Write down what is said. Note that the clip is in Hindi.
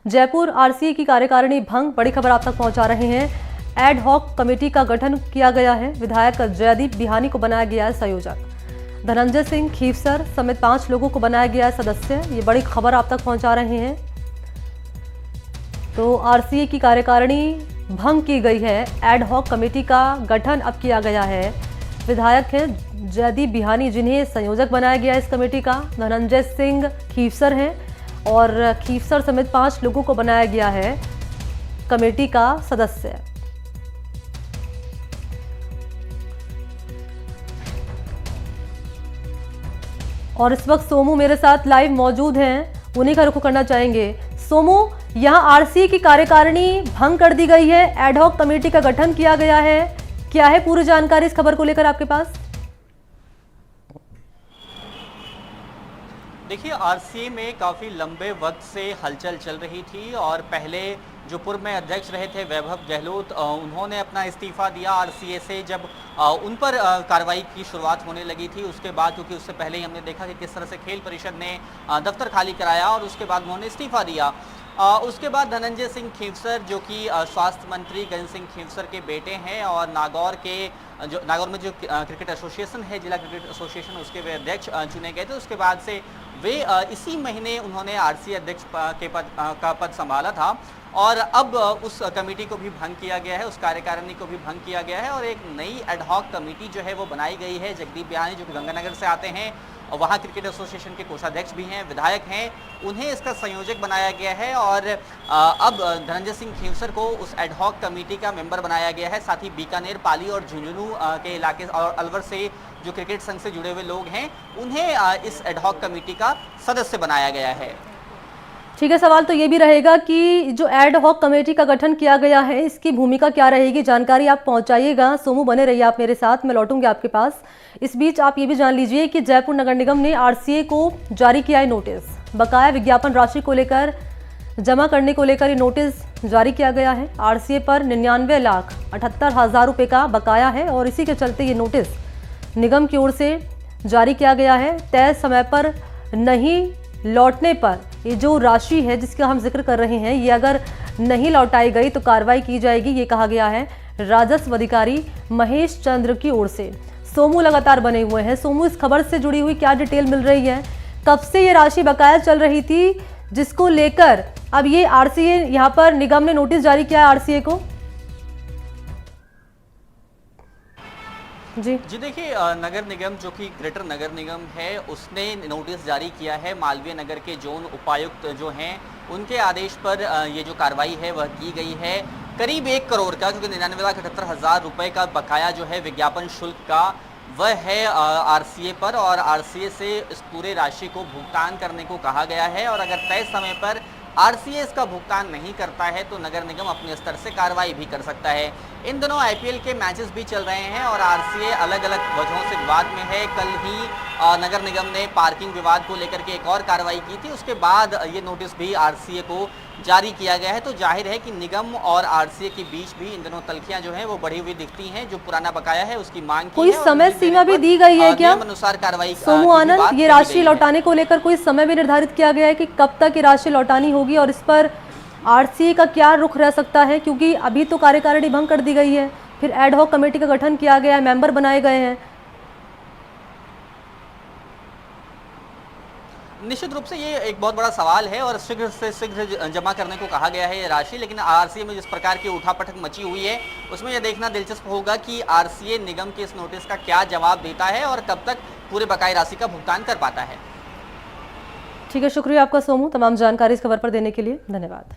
जयपुर आरसीए की कार्यकारिणी भंग, बड़ी खबर आप तक पहुंचा रहे हैं। एड हॉक कमेटी का गठन किया गया है। विधायक जयदीप बिहानी को बनाया गया है संयोजक। धनंजय सिंह खीवसर समेत 5 लोगों को बनाया गया है सदस्य। ये बड़ी खबर आप तक पहुंचा रहे हैं। तो आरसीए की कार्यकारिणी भंग की गई है। एड हॉक कमेटी का गठन अब किया गया है। विधायक हैं जयदीप बिहानी, जिन्हें संयोजक बनाया गया है इस कमेटी का। धनंजय सिंह खीवसर हैं और खीवसर समेत 5 लोगों को बनाया गया है कमेटी का सदस्य। और इस वक्त सोमू मेरे साथ लाइव मौजूद हैं, उन्हीं का रुख करना चाहेंगे। सोमू, यहां आरसीए की कार्यकारिणी भंग कर दी गई है, एड हॉक कमेटी का गठन किया गया है, क्या है पूरी जानकारी इस खबर को लेकर आपके पास? देखिए, आरसीए में काफ़ी लंबे वक्त से हलचल चल रही थी और पहले जो पूर्व में अध्यक्ष रहे थे वैभव गहलोत, उन्होंने अपना इस्तीफा दिया आरसीए से जब उन पर कार्रवाई की शुरुआत होने लगी थी। उसके बाद, क्योंकि उससे पहले ही हमने देखा कि किस तरह से खेल परिषद ने दफ्तर खाली कराया और उसके बाद उन्होंने इस्तीफा दिया। उसके बाद धनंजय सिंह खीवसर, जो कि स्वास्थ्य मंत्री गजेंद्र सिंह खीवसर के बेटे हैं और नागौर में जो क्रिकेट एसोसिएशन है, जिला क्रिकेट एसोसिएशन, उसके वे अध्यक्ष चुने गए थे। उसके बाद से वे इसी महीने उन्होंने आरसीए अध्यक्ष का पद संभाला था और अब उस कमेटी को भी भंग किया गया है, उस कार्यकारिणी को भी भंग किया गया है और एक नई एडहॉक कमेटी जो है वो बनाई गई है। जगदीप बिहानी, जो कि गंगानगर से आते हैं और वहाँ क्रिकेट एसोसिएशन के कोषाध्यक्ष भी हैं, विधायक हैं, उन्हें इसका संयोजक बनाया गया है और अब धनंजय सिंह खीवसर को उस एडहॉक कमेटी का मेंबर बनाया गया है। साथ ही बीकानेर, पाली और झुंझुनू के इलाके और अलवर से जो क्रिकेट संघ से जुड़े हुए लोग हैं, उन्हें इस एडहॉक कमेटी का सदस्य बनाया गया है। ठीक है, सवाल तो ये भी रहेगा कि जो एड हॉक कमेटी का गठन किया गया है, इसकी भूमिका क्या रहेगी? जानकारी आप पहुंचाइएगा। सोमू, बने रहिए आप मेरे साथ, मैं लौटूंगी आपके पास। इस बीच आप ये भी जान लीजिए कि जयपुर नगर निगम ने आरसीए को जारी किया है नोटिस। बकाया विज्ञापन राशि को लेकर जमा करने को लेकर ये नोटिस जारी किया गया है। आरसीए पर 99,78,000 रुपये का बकाया है और इसी के चलते ये नोटिस निगम की ओर से जारी किया गया है। तय समय पर नहीं लौटने पर ये जो राशि है जिसका हम जिक्र कर रहे हैं, ये अगर नहीं लौटाई गई तो कार्रवाई की जाएगी, ये कहा गया है राजस्व अधिकारी महेश चंद्र की ओर से। सोमू लगातार बने हुए हैं। सोमू, इस खबर से जुड़ी हुई क्या डिटेल मिल रही है? कब से ये राशि बकाया चल रही थी जिसको लेकर अब ये आरसीए, यहाँ पर निगम ने नोटिस जारी किया है आरसीए को? जी देखिए, नगर निगम, जो कि ग्रेटर नगर निगम है, उसने नोटिस जारी किया है। मालवीय नगर के जोन उपायुक्त जो हैं, उनके आदेश पर ये जो कार्रवाई है वह की गई है। करीब 1 करोड़ का, क्योंकि 99,78,000 रुपये का बकाया जो है विज्ञापन शुल्क का, वह है आरसीए पर और आरसीए से इस पूरे राशि को भुगतान करने को कहा गया है और अगर तय समय पर आरसीए इसका भुगतान नहीं करता है तो नगर निगम अपने स्तर से कार्रवाई भी कर सकता है। इन दिनों आईपीएल के मैचेस भी चल रहे हैं और आरसीए अलग अलग वजहों से विवाद में है। कल ही नगर निगम ने पार्किंग विवाद को लेकर के एक और कार्रवाई की थी, उसके बाद ये नोटिस भी आरसीए को जारी किया गया है। तो जाहिर है कि निगम और आरसीए के बीच भी इन दिनों तल्खियां जो हैं वो बढ़ी हुई दिखती हैं। जो पुराना बकाया है उसकी मांग की कोई समय सीमा भी दी गई है क्या? अनुसार कार्रवाई। सोमू आनंद, ये राशि लौटाने को लेकर कोई समय भी निर्धारित किया गया है कि कब तक ये राशि लौटानी होगी और इस पर आरसीए का क्या रुख रह सकता है? क्योंकि अभी तो कार्यकारिणी भंग कर दी गई है, फिर एड हॉक कमेटी का गठन किया गया है, मेंबर बनाए गए हैं। निश्चित रूप से ये एक बहुत बड़ा सवाल है और शीघ्र से शीघ्र जमा करने को कहा गया है ये राशि। लेकिन आरसीए में जिस प्रकार की उठापटक मची हुई है, उसमें यह देखना दिलचस्प होगा कि आरसीए निगम के इस नोटिस का क्या जवाब देता है और कब तक पूरे बकाया राशि का भुगतान कर पाता है। ठीक है, शुक्रिया आपका सोमू, तमाम जानकारी इस खबर पर देने के लिए। धन्यवाद।